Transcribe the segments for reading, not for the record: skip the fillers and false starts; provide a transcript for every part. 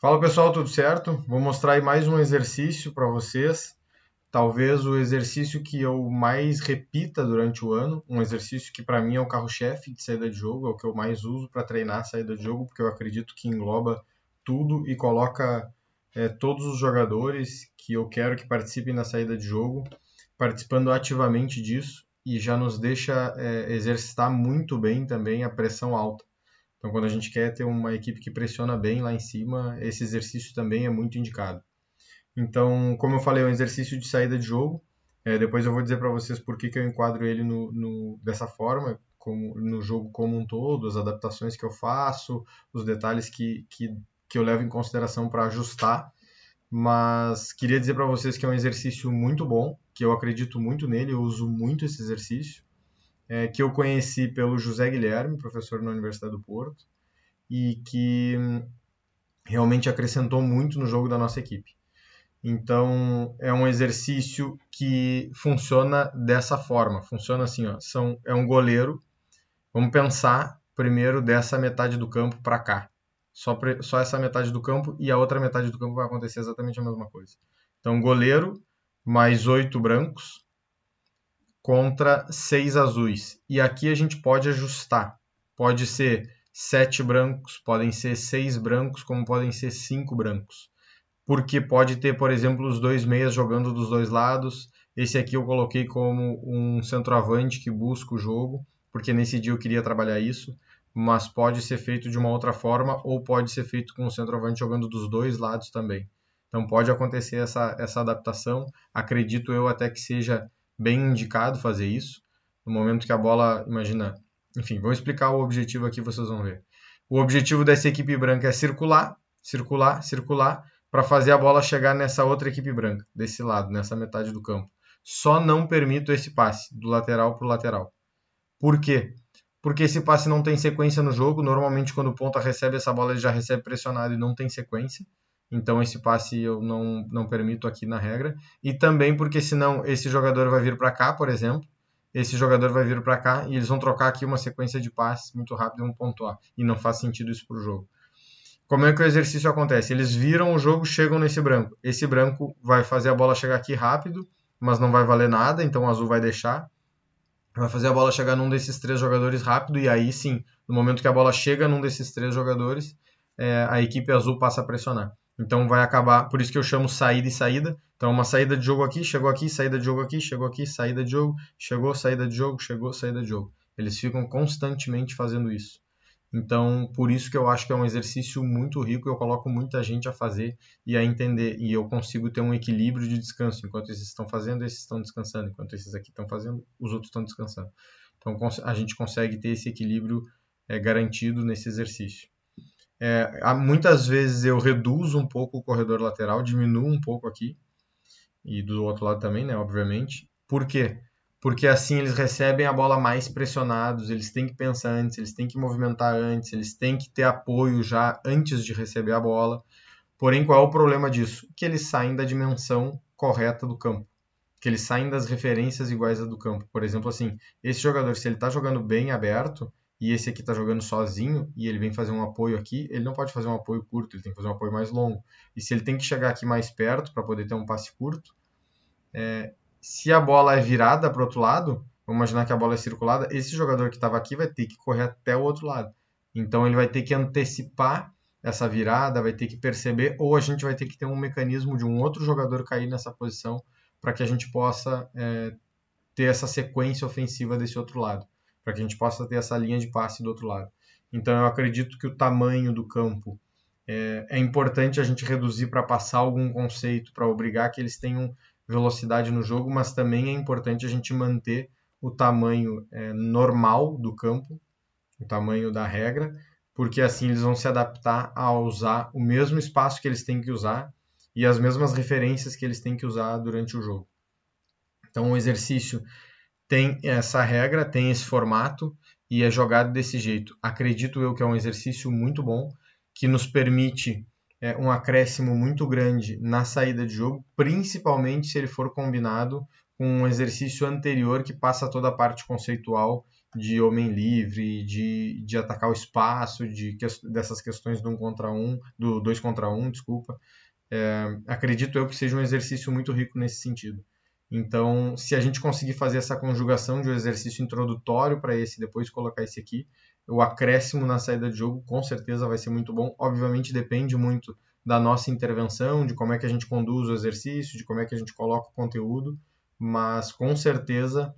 Fala pessoal, tudo certo? Vou mostrar aí mais um exercício para vocês. Talvez o exercício que eu mais repita durante o ano, um exercício que para mim é o carro-chefe de saída de jogo, é o que eu mais uso para treinar a saída de jogo, porque eu acredito que engloba tudo e coloca todos os jogadores que eu quero que participem na saída de jogo, participando ativamente disso e já nos deixa exercitar muito bem também a pressão alta. Então, quando a gente quer ter uma equipe que pressiona bem lá em cima, esse exercício também é muito indicado. Então, como eu falei, é um exercício de saída de jogo. Depois eu vou dizer para vocês por que eu enquadro ele dessa forma, como, no jogo como um todo, as adaptações que eu faço, os detalhes que eu levo em consideração para ajustar. Mas queria dizer para vocês que é um exercício muito bom, que eu acredito muito nele, eu uso muito esse exercício, que eu conheci pelo José Guilherme, professor na Universidade do Porto, e que realmente acrescentou muito no jogo da nossa equipe. Então, é um exercício que funciona dessa forma. Funciona assim, ó, é um goleiro. Vamos pensar primeiro dessa metade do campo para cá. Só essa metade do campo e a outra metade do campo vai acontecer exatamente a mesma coisa. Então, goleiro mais 8 brancos contra 6 azuis. E aqui a gente pode ajustar. Pode ser 7 brancos, podem ser 6 brancos, como podem ser 5 brancos. Porque pode ter, por exemplo, os dois meias jogando dos dois lados. Esse aqui eu coloquei como um centroavante que busca o jogo, porque nesse dia eu queria trabalhar isso, mas pode ser feito de uma outra forma ou pode ser feito com o centroavante jogando dos dois lados também. Então pode acontecer essa adaptação. Acredito eu até que seja bem indicado fazer isso. No momento que a bola, imagina, enfim, vou explicar o objetivo aqui, vocês vão ver. O objetivo dessa equipe branca é circular, circular, circular, para fazer a bola chegar nessa outra equipe branca, desse lado, nessa metade do campo. Só não permito esse passe do lateral para o lateral. Por quê? Porque esse passe não tem sequência no jogo. Normalmente, quando o ponta recebe essa bola, ele já recebe pressionado e não tem sequência. Então, esse passe eu não permito aqui na regra. E também porque, senão, esse jogador vai vir para cá, por exemplo. Esse jogador vai vir para cá e eles vão trocar aqui uma sequência de passes muito rápido e vão pontuar. E não faz sentido isso para o jogo. Como é que o exercício acontece? Eles viram o jogo, chegam nesse branco. Esse branco vai fazer a bola chegar aqui rápido, mas não vai valer nada, então o azul vai deixar. Vai fazer a bola chegar num desses três jogadores rápido, e aí sim, no momento que a bola chega num desses três jogadores, a equipe azul passa a pressionar. Então vai acabar, por isso que eu chamo saída e saída. Então uma saída de jogo aqui, saída de jogo aqui, chegou aqui, saída de jogo, chegou, saída de jogo, chegou, saída de jogo. Eles ficam constantemente fazendo isso. Então, por isso que eu acho que é um exercício muito rico, eu coloco muita gente a fazer e a entender, e eu consigo ter um equilíbrio de descanso. Enquanto esses estão fazendo, esses estão descansando. Enquanto esses aqui estão fazendo, os outros estão descansando. Então, a gente consegue ter esse equilíbrio garantido nesse exercício. Muitas vezes eu reduzo um pouco o corredor lateral, diminuo um pouco aqui, e do outro lado também, né, obviamente. Por quê? Porque assim eles recebem a bola mais pressionados, eles têm que pensar antes, eles têm que movimentar antes, eles têm que ter apoio já antes de receber a bola. Porém, qual é o problema disso? Que eles saem da dimensão correta do campo, que eles saem das referências iguais à do campo. Por exemplo, assim, esse jogador, se ele está jogando bem aberto e esse aqui está jogando sozinho e ele vem fazer um apoio aqui, ele não pode fazer um apoio curto, ele tem que fazer um apoio mais longo. E se ele tem que chegar aqui mais perto para poder ter um passe curto, se a bola é virada para o outro lado, vamos imaginar que a bola é circulada, esse jogador que estava aqui vai ter que correr até o outro lado. Então ele vai ter que antecipar essa virada, vai ter que perceber, ou a gente vai ter que ter um mecanismo de um outro jogador cair nessa posição para que a gente possa ter essa sequência ofensiva desse outro lado, para que a gente possa ter essa linha de passe do outro lado. Então eu acredito que o tamanho do campo é importante a gente reduzir para passar algum conceito, para obrigar que eles tenham velocidade no jogo, mas também é importante a gente manter o tamanho normal do campo, o tamanho da regra, porque assim eles vão se adaptar a usar o mesmo espaço que eles têm que usar e as mesmas referências que eles têm que usar durante o jogo. Então o exercício tem essa regra, tem esse formato e é jogado desse jeito. Acredito eu que é um exercício muito bom, que nos permite um acréscimo muito grande na saída de jogo, principalmente se ele for combinado com um exercício anterior que passa toda a parte conceitual de homem livre, de atacar o espaço, dessas questões do 1 contra 1, do 2 contra 1, desculpa. Acredito eu que seja um exercício muito rico nesse sentido. Então, se a gente conseguir fazer essa conjugação de um exercício introdutório para esse, depois colocar esse aqui, o acréscimo na saída de jogo com certeza vai ser muito bom. Obviamente depende muito da nossa intervenção, de como é que a gente conduz o exercício, de como é que a gente coloca o conteúdo, mas com certeza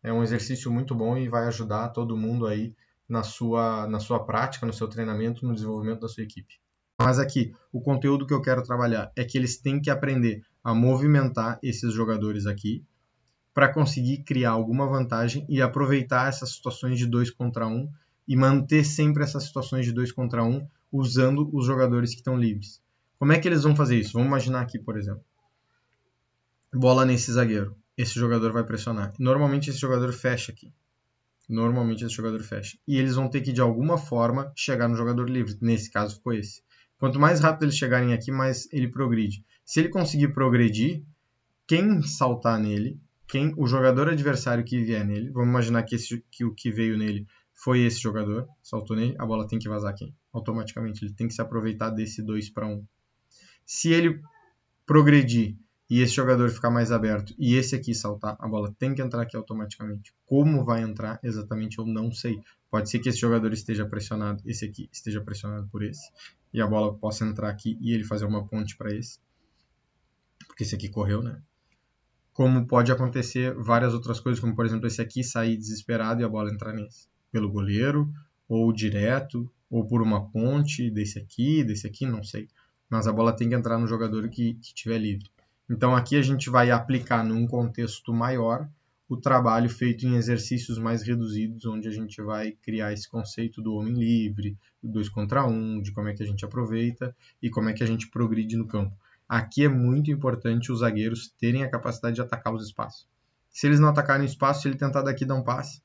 é um exercício muito bom e vai ajudar todo mundo aí na sua prática, no seu treinamento, no desenvolvimento da sua equipe. Mas aqui, o conteúdo que eu quero trabalhar é que eles têm que aprender a movimentar esses jogadores aqui para conseguir criar alguma vantagem e aproveitar essas situações de 2 contra 1 e manter sempre essas situações de 2 contra 1 usando os jogadores que estão livres. Como é que eles vão fazer isso? Vamos imaginar aqui, por exemplo. Bola nesse zagueiro. Esse jogador vai pressionar. Normalmente esse jogador fecha aqui. E eles vão ter que, de alguma forma, chegar no jogador livre. Nesse caso, ficou esse. Quanto mais rápido eles chegarem aqui, mais ele progride. Se ele conseguir progredir, quem saltar nele, o jogador adversário que vier nele, vamos imaginar que o que veio nele foi esse jogador, saltou nele, a bola tem que vazar aqui. Automaticamente, ele tem que se aproveitar desse 2 para 1. Se ele progredir e esse jogador ficar mais aberto e esse aqui saltar, a bola tem que entrar aqui automaticamente. Como vai entrar exatamente eu não sei. Pode ser que esse jogador esteja pressionado, esse aqui esteja pressionado por esse, e a bola possa entrar aqui e ele fazer uma ponte para esse, porque esse aqui correu, né? Como pode acontecer várias outras coisas, como por exemplo esse aqui sair desesperado e a bola entrar nesse, pelo goleiro, ou direto, ou por uma ponte desse aqui, não sei. Mas a bola tem que entrar no jogador que estiver livre. Então aqui a gente vai aplicar num contexto maior o trabalho feito em exercícios mais reduzidos, onde a gente vai criar esse conceito do homem livre, do 2 contra 1, de como é que a gente aproveita e como é que a gente progride no campo. Aqui é muito importante os zagueiros terem a capacidade de atacar os espaços. Se eles não atacarem o espaço, se ele tentar daqui dar um passe,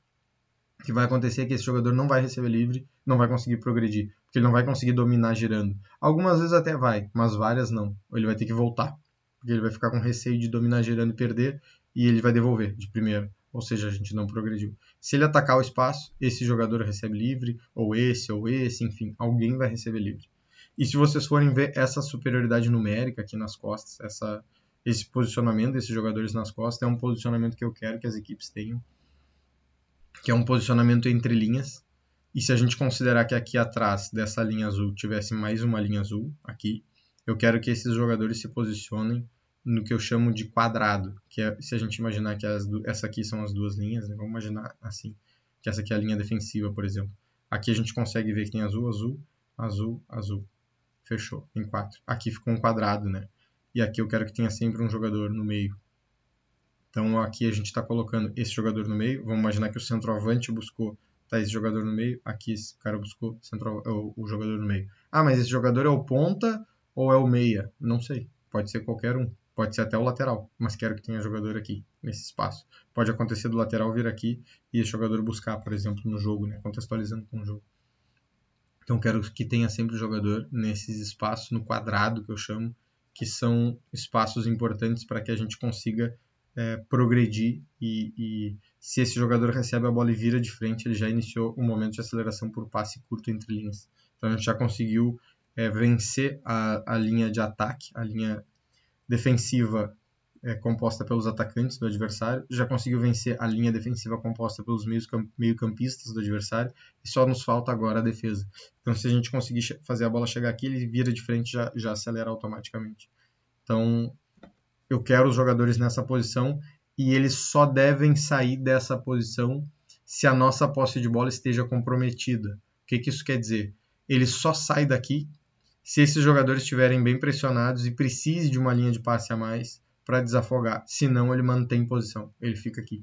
o que vai acontecer é que esse jogador não vai receber livre, não vai conseguir progredir, porque ele não vai conseguir dominar girando. Algumas vezes até vai, mas várias não. Ou ele vai ter que voltar, porque ele vai ficar com receio de dominar girando e perder, e ele vai devolver de primeira. Ou seja, a gente não progrediu. Se ele atacar o espaço, esse jogador recebe livre, ou esse, enfim, alguém vai receber livre. E se vocês forem ver essa superioridade numérica aqui nas costas, esse posicionamento desses jogadores nas costas, é um posicionamento que eu quero que as equipes tenham, que é um posicionamento entre linhas. E se a gente considerar que aqui atrás dessa linha azul tivesse mais uma linha azul, aqui, eu quero que esses jogadores se posicionem no que eu chamo de quadrado, que é, se a gente imaginar que essa aqui são as duas linhas, né? Vamos imaginar assim, que essa aqui é a linha defensiva, por exemplo. Aqui a gente consegue ver que tem azul, azul, azul, azul. Fechou, em 4. Aqui ficou um quadrado, né? E aqui eu quero que tenha sempre um jogador no meio. Então aqui a gente está colocando esse jogador no meio. Vamos imaginar que o centroavante buscou esse jogador no meio. Aqui esse cara buscou o jogador no meio. Ah, mas esse jogador é o ponta ou é o meia? Não sei. Pode ser qualquer um. Pode ser até o lateral. Mas quero que tenha jogador aqui, nesse espaço. Pode acontecer do lateral vir aqui e esse jogador buscar, por exemplo, no jogo, né? Contextualizando com o jogo. Então quero que tenha sempre o jogador nesses espaços, no quadrado que eu chamo, que são espaços importantes para que a gente consiga progredir e se esse jogador recebe a bola e vira de frente, ele já iniciou um momento de aceleração por passe curto entre linhas. Então a gente já conseguiu vencer a linha de ataque, a linha defensiva composta pelos atacantes do adversário, já conseguiu vencer a linha defensiva composta pelos meio-campistas do adversário, e só nos falta agora a defesa. Então, se a gente conseguir fazer a bola chegar aqui, ele vira de frente e já acelera automaticamente. Então, eu quero os jogadores nessa posição, e eles só devem sair dessa posição se a nossa posse de bola esteja comprometida. O que isso quer dizer? Ele só sai daqui se esses jogadores estiverem bem pressionados e precise de uma linha de passe a mais para desafogar. Senão, ele mantém posição. Ele fica aqui.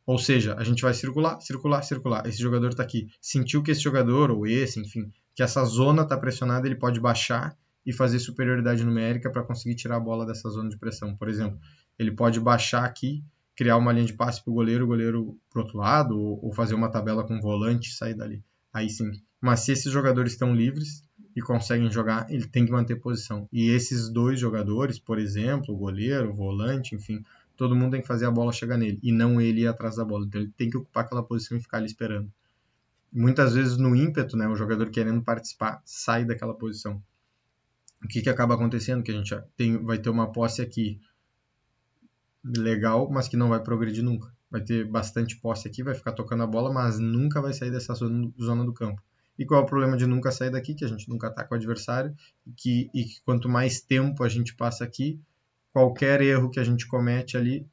Ou seja, a gente vai circular, circular, circular. Esse jogador está aqui. Sentiu que esse jogador, ou esse, enfim, que essa zona está pressionada, ele pode baixar e fazer superioridade numérica para conseguir tirar a bola dessa zona de pressão. Por exemplo, ele pode baixar aqui, criar uma linha de passe para o goleiro para o outro lado, ou fazer uma tabela com volante e sair dali. Aí sim. Mas se esses jogadores estão livres e conseguem jogar, ele tem que manter posição. E esses dois jogadores, por exemplo, o goleiro, o volante, enfim, todo mundo tem que fazer a bola chegar nele, e não ele ir atrás da bola. Então ele tem que ocupar aquela posição e ficar ali esperando. Muitas vezes no ímpeto, né, o jogador querendo participar sai daquela posição. O que acaba acontecendo? Que a gente vai ter uma posse aqui legal, mas que não vai progredir nunca. Vai ter bastante posse aqui, vai ficar tocando a bola, mas nunca vai sair dessa zona do campo. E qual é o problema de nunca sair daqui? Que a gente nunca ataca o adversário e que quanto mais tempo a gente passa aqui, qualquer erro que a gente comete ali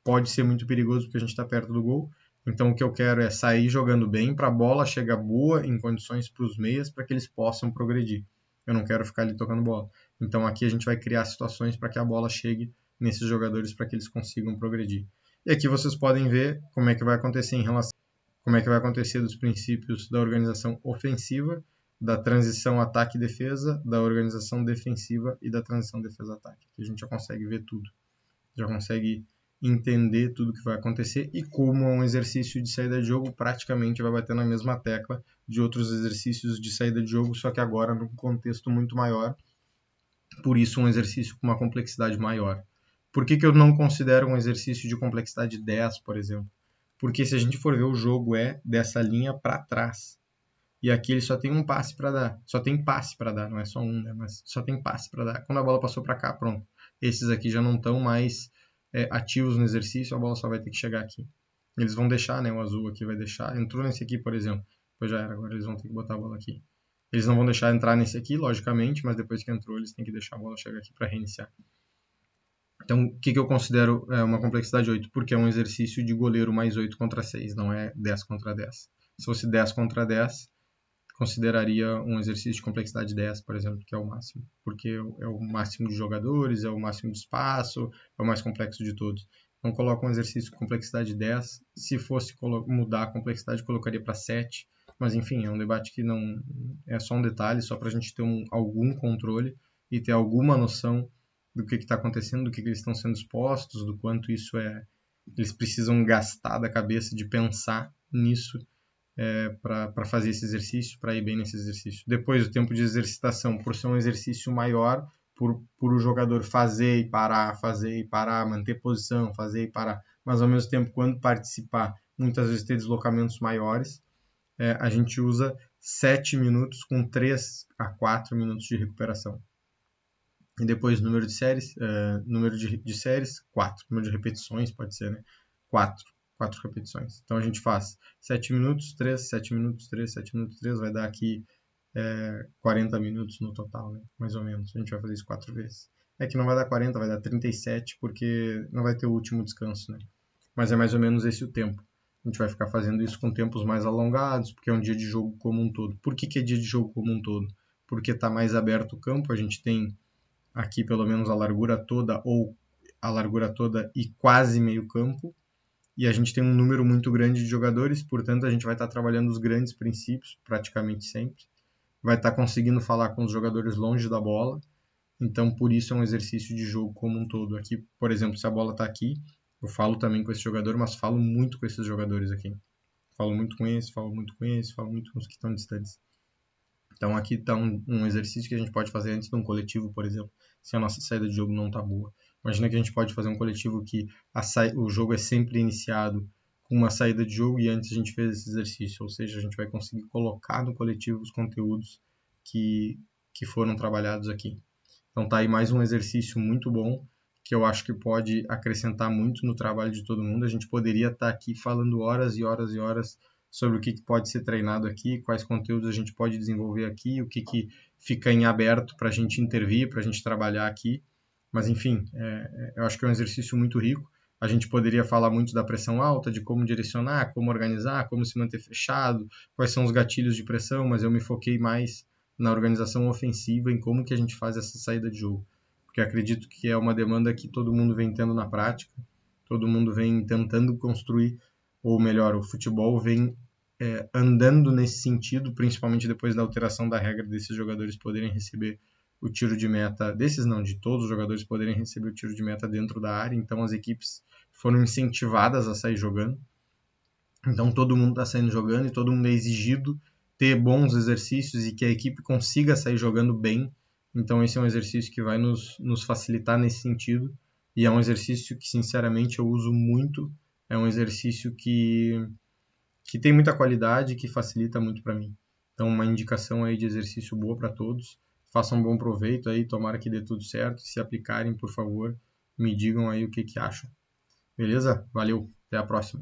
pode ser muito perigoso porque a gente está perto do gol. Então o que eu quero é sair jogando bem para a bola chegar boa em condições para os meias para que eles possam progredir. Eu não quero ficar ali tocando bola. Então aqui a gente vai criar situações para que a bola chegue nesses jogadores para que eles consigam progredir. E aqui vocês podem ver como é que vai acontecer em relação como é que vai acontecer dos princípios da organização ofensiva, da transição ataque-defesa, da organização defensiva e da transição defesa-ataque. Aqui a gente já consegue ver tudo. Já consegue entender tudo que vai acontecer e como um exercício de saída de jogo praticamente vai bater na mesma tecla de outros exercícios de saída de jogo, só que agora num contexto muito maior, por isso um exercício com uma complexidade maior. Por que eu não considero um exercício de complexidade 10, por exemplo? Porque se a gente for ver, o jogo é dessa linha para trás. E aqui ele só tem um passe para dar. Só tem passe para dar, não é só um, né? Mas só tem passe para dar. Quando a bola passou para cá, pronto. Esses aqui já não estão mais ativos no exercício, a bola só vai ter que chegar aqui. Eles vão deixar, né? O azul aqui vai deixar. Entrou nesse aqui, por exemplo. Pois já era, agora eles vão ter que botar a bola aqui. Eles não vão deixar entrar nesse aqui, logicamente, mas depois que entrou, eles têm que deixar a bola chegar aqui para reiniciar. Então, o que eu considero uma complexidade 8? Porque é um exercício de goleiro mais 8 contra 6, não é 10 contra 10. Se fosse 10 contra 10, consideraria um exercício de complexidade 10, por exemplo, que é o máximo. Porque é o máximo de jogadores, é o máximo de espaço, é o mais complexo de todos. Então, coloco um exercício de complexidade 10. Se fosse mudar a complexidade, colocaria para 7. Mas, enfim, é um debate que não é só um detalhe, só para a gente ter algum controle e ter alguma noção do que está acontecendo, do que eles estão sendo expostos, do quanto isso eles precisam gastar da cabeça de pensar nisso para fazer esse exercício, para ir bem nesse exercício. Depois, o tempo de exercitação, por ser um exercício maior, por o jogador fazer e parar, manter posição, fazer e parar, mas ao mesmo tempo, quando participar, muitas vezes ter deslocamentos maiores, a gente usa 7 minutos com 3 a 4 minutos de recuperação. E depois número de séries, número de séries, 4. Número de repetições, pode ser, né? 4 repetições. Então a gente faz 7 minutos, 3, 7 minutos, 3, 7 minutos, 3, vai dar aqui 40 minutos no total, né? Mais ou menos. A gente vai fazer isso 4 vezes. É que não vai dar 40, vai dar 37, porque não vai ter o último descanso, né? Mas é mais ou menos esse o tempo. A gente vai ficar fazendo isso com tempos mais alongados, porque é um dia de jogo como um todo. Por que é dia de jogo como um todo? Porque está mais aberto o campo, a gente tem aqui pelo menos a largura toda e quase meio campo, e a gente tem um número muito grande de jogadores, portanto a gente vai estar trabalhando os grandes princípios praticamente sempre, vai estar conseguindo falar com os jogadores longe da bola, então por isso é um exercício de jogo como um todo. Aqui, por exemplo, se a bola está aqui, eu falo também com esse jogador, mas falo muito com esses jogadores aqui. Falo muito com esse, falo muito com esse, falo muito com os que estão distantes. Então aqui está um exercício que a gente pode fazer antes de um coletivo, por exemplo, se a nossa saída de jogo não está boa. Imagina que a gente pode fazer um coletivo que o jogo é sempre iniciado com uma saída de jogo e antes a gente fez esse exercício, ou seja, a gente vai conseguir colocar no coletivo os conteúdos que foram trabalhados aqui. Então tá aí mais um exercício muito bom que eu acho que pode acrescentar muito no trabalho de todo mundo. A gente poderia estar aqui falando horas e horas e horas sobre o que pode ser treinado aqui, quais conteúdos a gente pode desenvolver aqui, o que fica em aberto para a gente intervir, para a gente trabalhar aqui. Mas, enfim, eu acho que é um exercício muito rico. A gente poderia falar muito da pressão alta, de como direcionar, como organizar, como se manter fechado, quais são os gatilhos de pressão, mas eu me foquei mais na organização ofensiva, em como que a gente faz essa saída de jogo. Porque acredito que é uma demanda que todo mundo vem tendo na prática, todo mundo vem tentando construir, ou melhor, o futebol vem andando nesse sentido, principalmente depois da alteração da regra desses jogadores poderem receber o tiro de meta, de todos os jogadores poderem receber o tiro de meta dentro da área, então as equipes foram incentivadas a sair jogando, então todo mundo está saindo jogando e todo mundo é exigido ter bons exercícios e que a equipe consiga sair jogando bem, então esse é um exercício que vai nos facilitar nesse sentido e é um exercício que, sinceramente, eu uso muito. É um exercício que tem muita qualidade e que facilita muito para mim. Então, uma indicação aí de exercício boa para todos. Façam um bom proveito aí, tomara que dê tudo certo. Se aplicarem, por favor, me digam aí o que acham. Beleza? Valeu, até a próxima.